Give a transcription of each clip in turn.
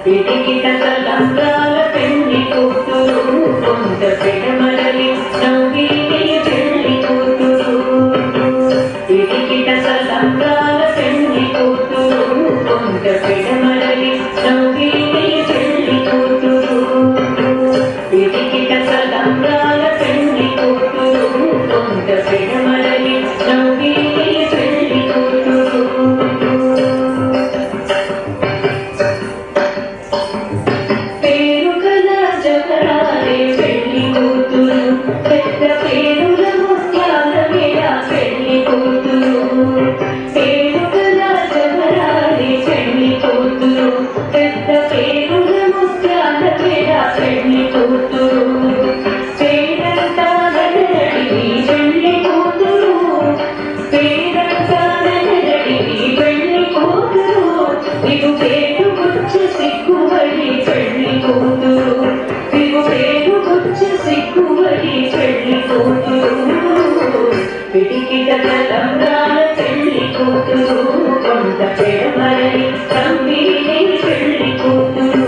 పిడికిట తలంబ్రాల పెళ్లి కూతురు కొంత పెడమరలి నవ్విని పెళ్లి కూతురు పిడికిట తలంబ్రాల పెళ్లి కూతురు కొంత పెడమరలి నవ్విని పెళ్లి కూతురు పిడికిట తలంబ్రాల పెళ్లి కూతురు కొంత పెడమరలి నవ్విని పెళ్లి కూతురు పిడికిట తలంబ్రాల పెళ్లి కూతురు కొంత పెడమరలి నవ్విని పెళ్లి కూతురు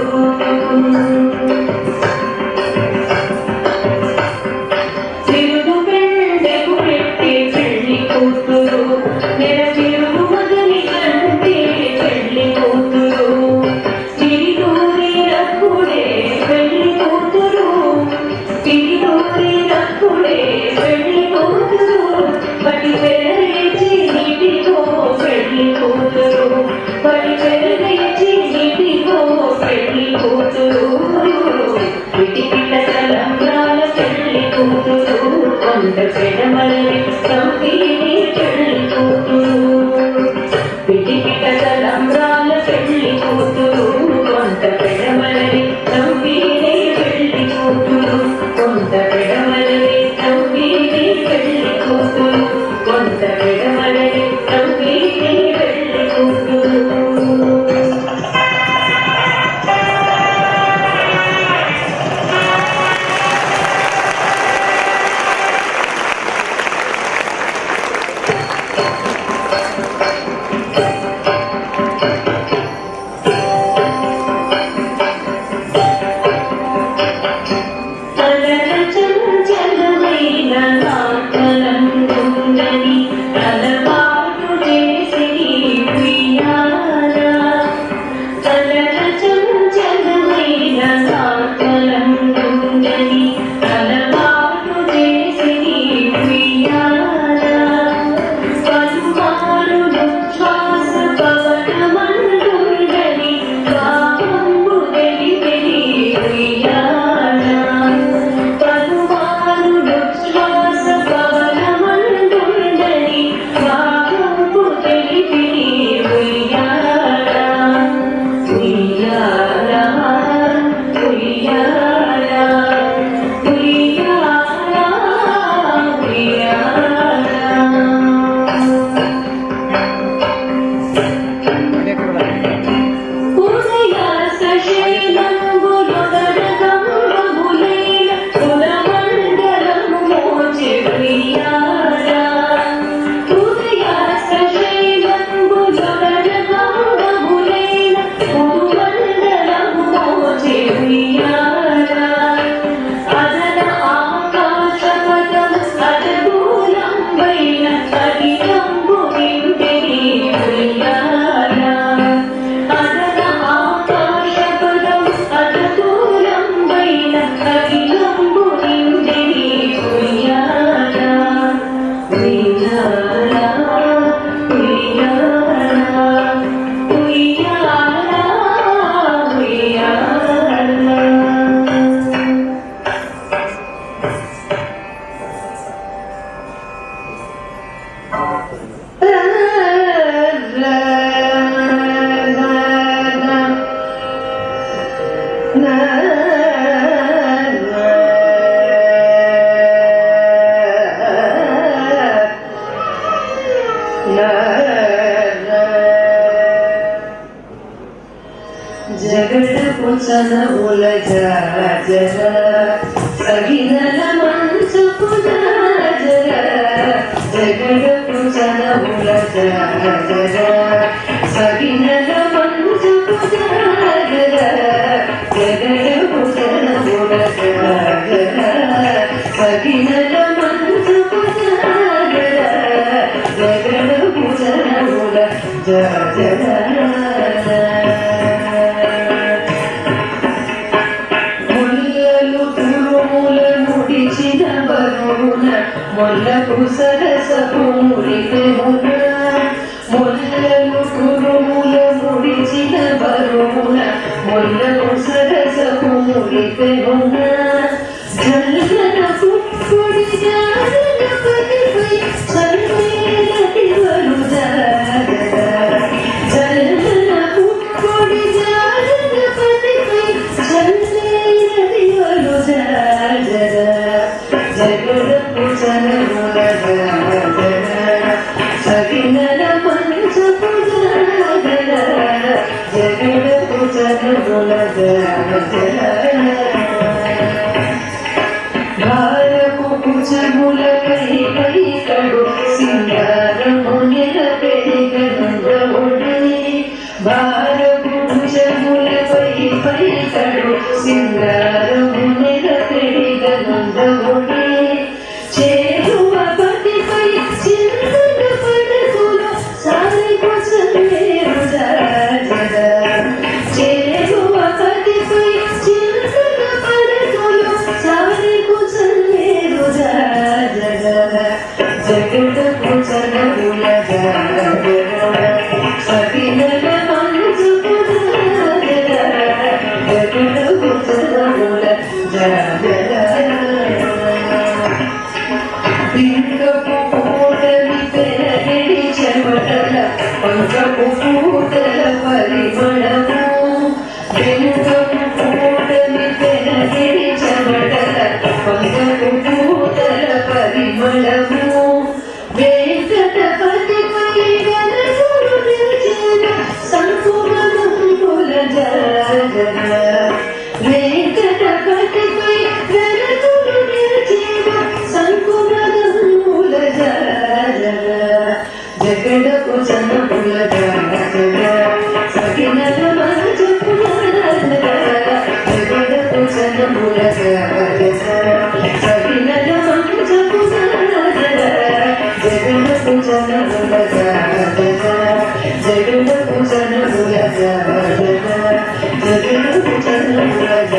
తిరుగు పెండెకు పెట్టి పెళ్లి కూతురు నెల తిరుగు మగని కంటే పెళ్లి కూతురు తిరిగూరినప్పుడే పెళ్లి కూతురు తిరిగూరినప్పుడే పెళ్లి కూతురు బడి పెరగేచి నీటికో పెళ్లి కూతురు బడి పెరగేచి నీటికో పెళ్లి కూతురు పిడికిట తలంబ్రాల పెళ్లి కూతురు కొంత పెడమరలి నవ్విని పెళ్లి కూతురు పిడికిట తలంబ్రాల పెళ్లి కూతురు కొంత పెడమరలి నవ్విని పెళ్లి కూతురు కొంత పెడమరలి నవ్విని పెళ్లి కూతురు కొంత పెడమరలి నవ్విని పెళ్లి కూతురు జగడపు చనవుల జాజర సగినల మంచుపు జాజర జగడపు చనవుల జాజర సగినల మంచుపు జాజర ಒಲ್ಲವು ಸರಸವು ಮುಡಿಪೆ ಹೊನ್ನ ಜಲ್ಗನ ಪುಟ್ಕೊಡಿ ಜಾಗನ ಪತಿಪೈ ಸನ್ಮೇಲತಿಗಳು ಜಾಗದ ಜಲ್ಗನ ಪುಟ್ಕೊಡಿ ಜಾಗನ ಪತಿಪೈ ಸನ್ಮೇಲತಿಗಳು ಜಾಗದ ಜಗದ ಪುಜನ ಮುಲಗ ಸಗಿನನ ಪಂಚಪುಜಾಗರ ಜಗದ ಪುಜನ ಮುಲಗ ಭಾರಕು ಪುಜ ಮುಲ ಕೈ ಕೈ ಕಡು ಸಿಂಗಾರ ಮುನಿರ ಬೆರಿಗ ನಂದ ಒಡಿ ಭಾರಕು ಪುಜ ಮುಲ ಕೈ ಕೈ ಕಡು ಸಿಂಗಾರ ಮುನಿರ ಬೆರಿಗ ನಂದ ಒಡಿ చేరువ పతిపై చింతన పడకులు సారికు చల్లేరు జగద చేరువ పతిపై చింతన పడకులు సారికు చల్లేరు జగద జగద పుజన ఉలగ సగినల మంచుకు జగద పుజన ఉలగ లింగపు పూటలి పెరగడి చెమటల పంకపు పూటల పరిమళము లింగపు పూటలి పెరగడి చెమటల పంకపు పూటల పరిమళము వెంకటపతిపై గణసుడు నిలిచిన సంకుమనుల జగద వెంకటపతిపై గణసుడు నిలిచిన సంకుమనుల జగడ పుజన పులగ సకినల మంచపు జగడ పుజన పులగ సకినల మంచపు జగడ పుజన పులగ జగడ పుజన పులగ జగడ పుజన పులగ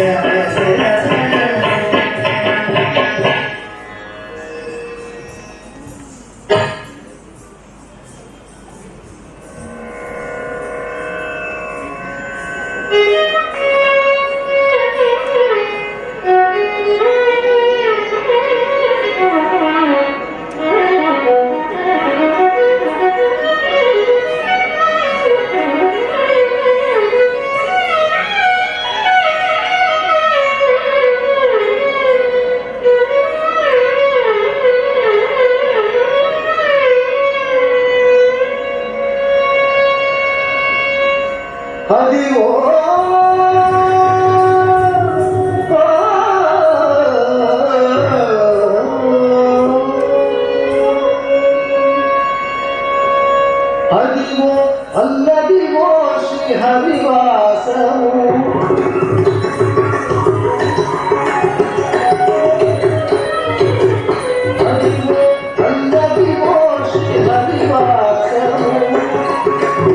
అదివో అదివో అల్లదివో శ్రీ హరివాసము అదివో అల్లదివో శ్రీ హరివాసము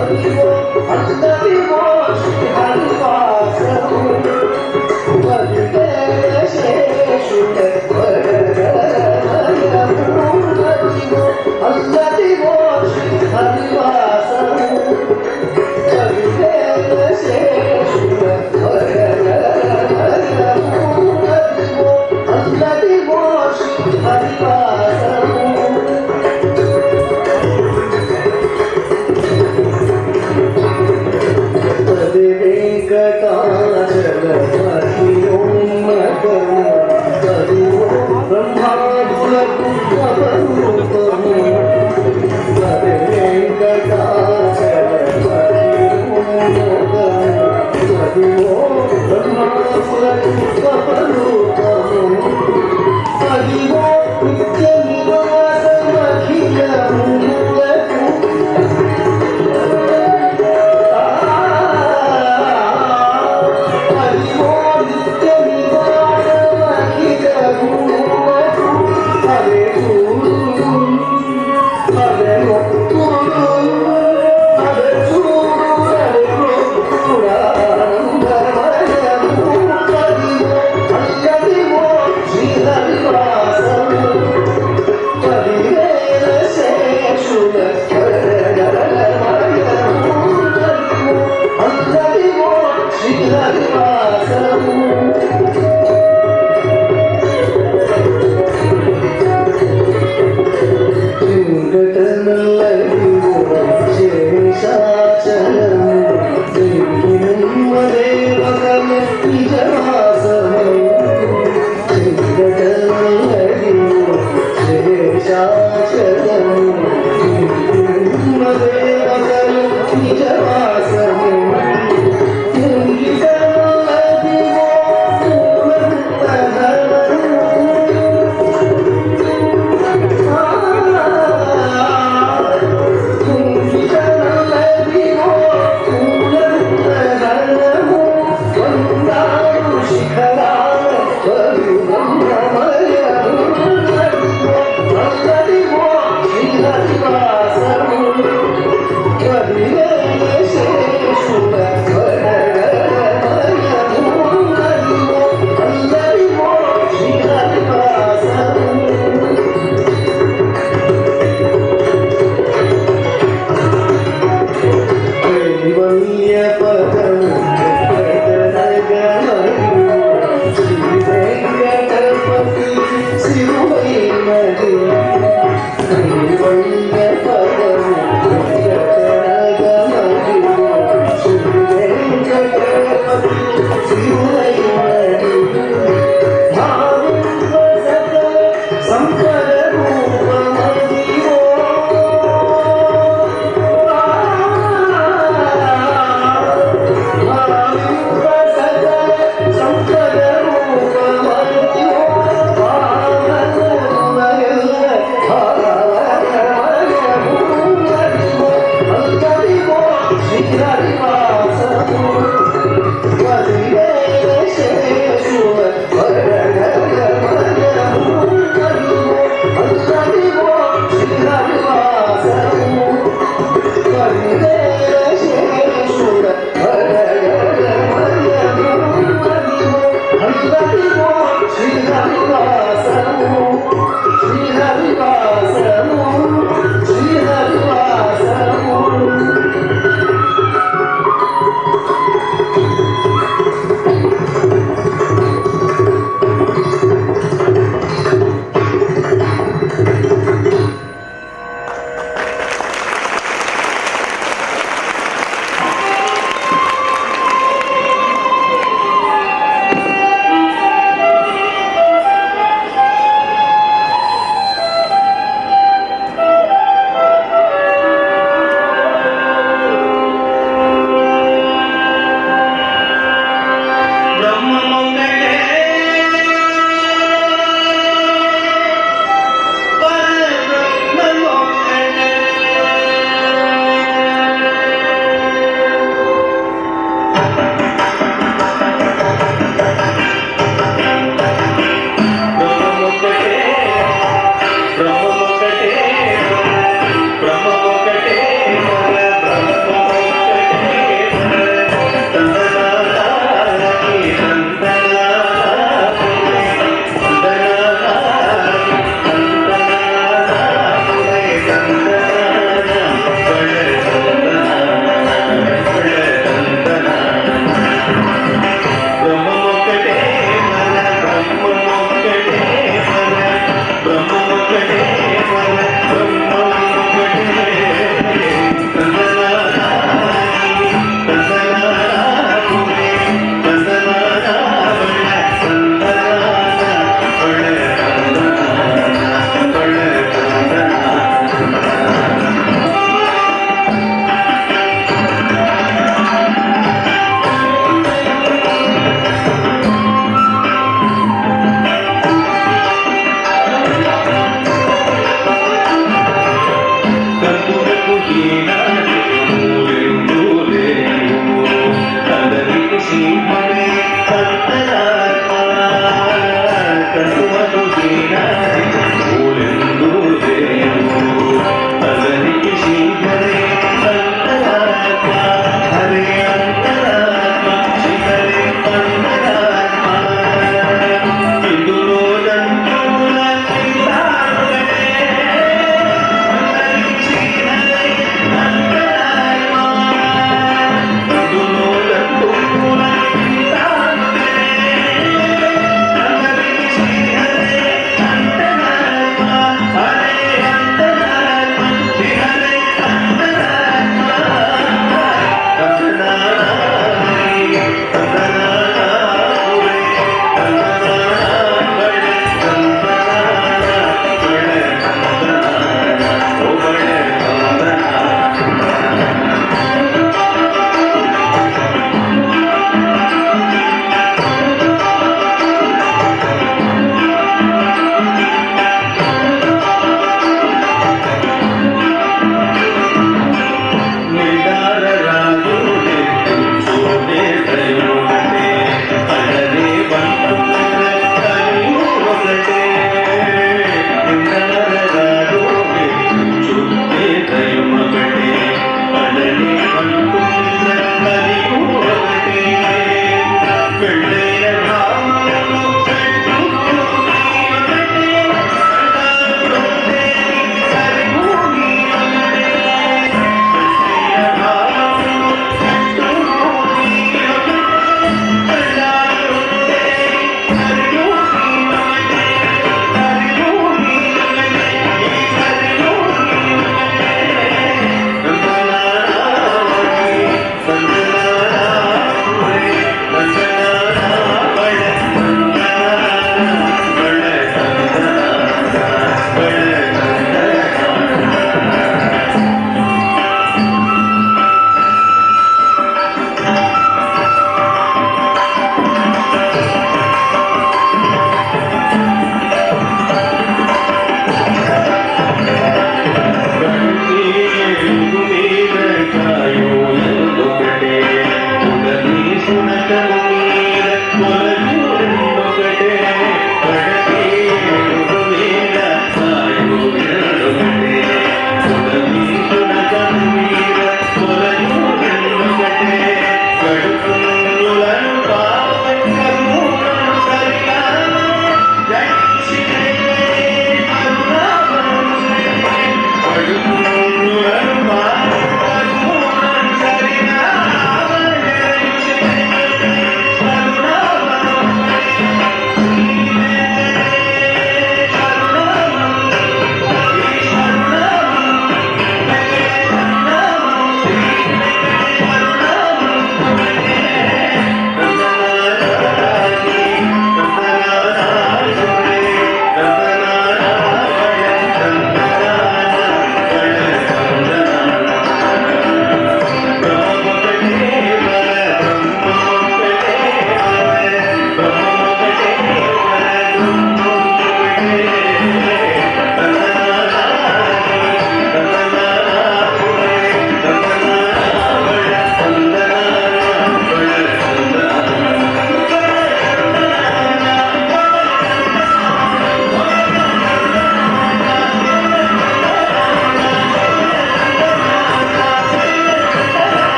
అదివో అల్లదివో శ్రీ హరివాసము వరిదేశేషుడ అదివో అల్లదివో శ్రీ హరివాసము వరిదేశేషుడ అల్లదివో శ్రీ హరివాసము హరివాసము